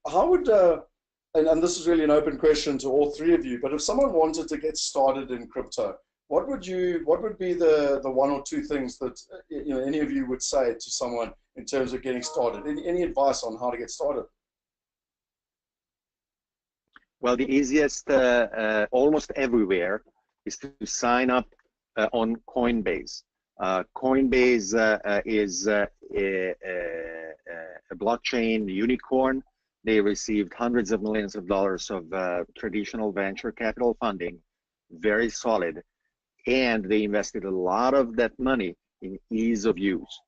How would and this is really an open question to all three of you, but if someone wanted to get started in crypto, what would be the one or two things that any of you would say to someone in terms of getting started? Any advice on how to get started? Well, the easiest almost everywhere is to sign up on Coinbase. Coinbase is a blockchain unicorn. They received hundreds of millions of dollars of traditional venture capital funding, very solid, and they invested a lot of that money in ease of use.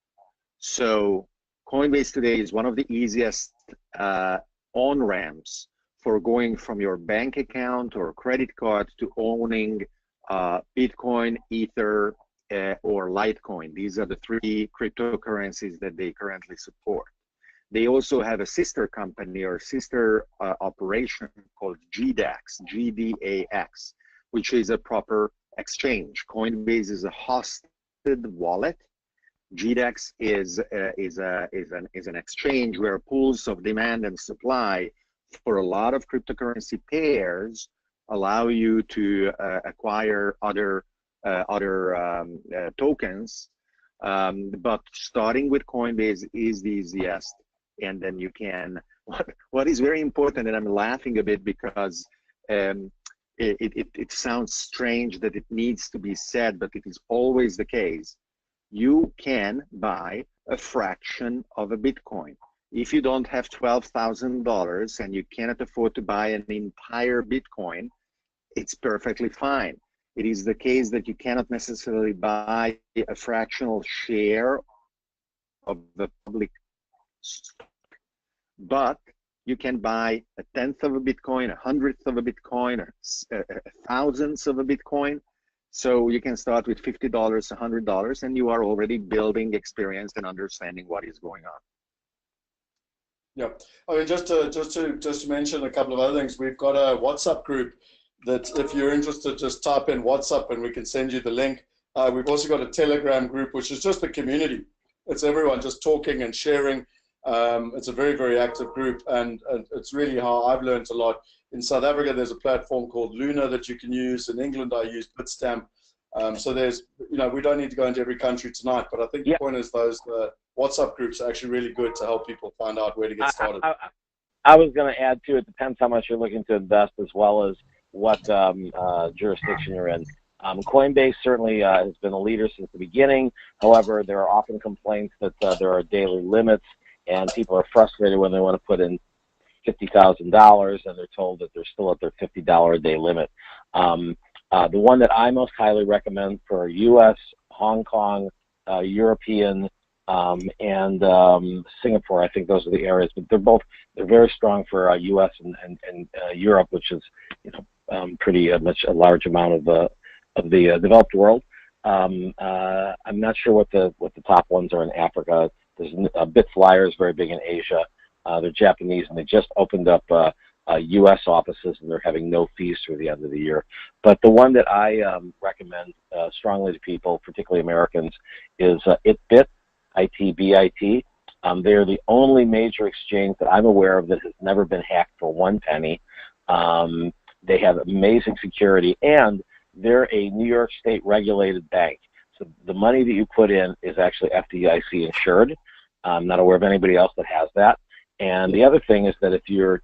So Coinbase today is one of the easiest on-ramps for going from your bank account or credit card to owning Bitcoin, Ether, or Litecoin. These are the three cryptocurrencies that they currently support. They also have a sister company or sister operation called GDAX, GDAX, which is a proper exchange. Coinbase is a hosted wallet. GDAX is an exchange where pools of demand and supply for a lot of cryptocurrency pairs allow you to acquire other tokens. But starting with Coinbase is the easiest, and then you can. What is very important, and I'm laughing a bit because it sounds strange that it needs to be said, but it is always the case. You can buy a fraction of a Bitcoin. If you don't have $12,000 and you cannot afford to buy an entire Bitcoin, it's perfectly fine. It is the case that you cannot necessarily buy a fractional share of the public stock, but you can buy a tenth of a Bitcoin, a hundredth of a Bitcoin, or a thousandth of a Bitcoin. So you can start with $50, $100, and you are already building experience and understanding what is going on. Yeah, I mean, just to mention a couple of other things, we've got a WhatsApp group that if you're interested, just type in WhatsApp and we can send you the link. We've also got a Telegram group, which is just a community. It's everyone just talking and sharing. It's a very, very active group, and it's really how I've learned a lot. In South Africa, there's a platform called Luna that you can use. In England, I use Bitstamp. So there's, we don't need to go into every country tonight, but I think the point is those WhatsApp groups are actually really good to help people find out where to get started. I was going to add to it, depends how much you're looking to invest as well as what jurisdiction you're in. Coinbase certainly has been a leader since the beginning. However, there are often complaints that there are daily limits, and people are frustrated when they want to put in $50,000 and they're told that they're still at their $50 a day limit. The one that I most highly recommend for U.S., Hong Kong, European, and Singapore, I think those are the areas, but they're very strong for U.S. and Europe, which is pretty much a large amount of the developed world. I'm not sure what the top ones are in Africa. There's BitFlyer is very big in Asia. They're Japanese, and they just opened up U.S. offices, and they're having no fees through the end of the year. But the one that I recommend strongly to people, particularly Americans, is ITBIT, ITBIT. They're the only major exchange that I'm aware of that has never been hacked for one penny. They have amazing security, and they're a New York State regulated bank. So the money that you put in is actually FDIC insured. I'm not aware of anybody else that has that. And the other thing is that if you're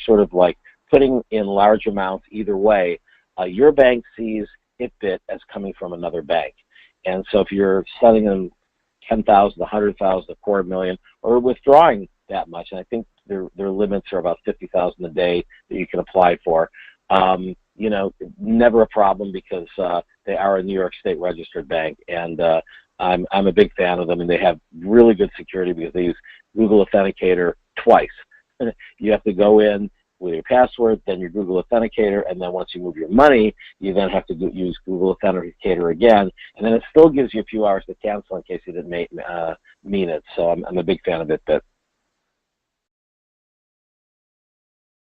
sort of like putting in large amounts either way, your bank sees ITBIT as coming from another bank. And so if you're sending them 10,000, 100,000, a quarter million, or withdrawing that much, and I think their limits are about 50,000 a day that you can apply for, never a problem because they are a New York State registered bank, and I'm a big fan of them, and they have really good security because they use Google Authenticator twice. You have to go in with your password, then your Google Authenticator, and then once you move your money, you then have to use Google Authenticator again, and then it still gives you a few hours to cancel in case you didn't mean it. So I'm a big fan of it.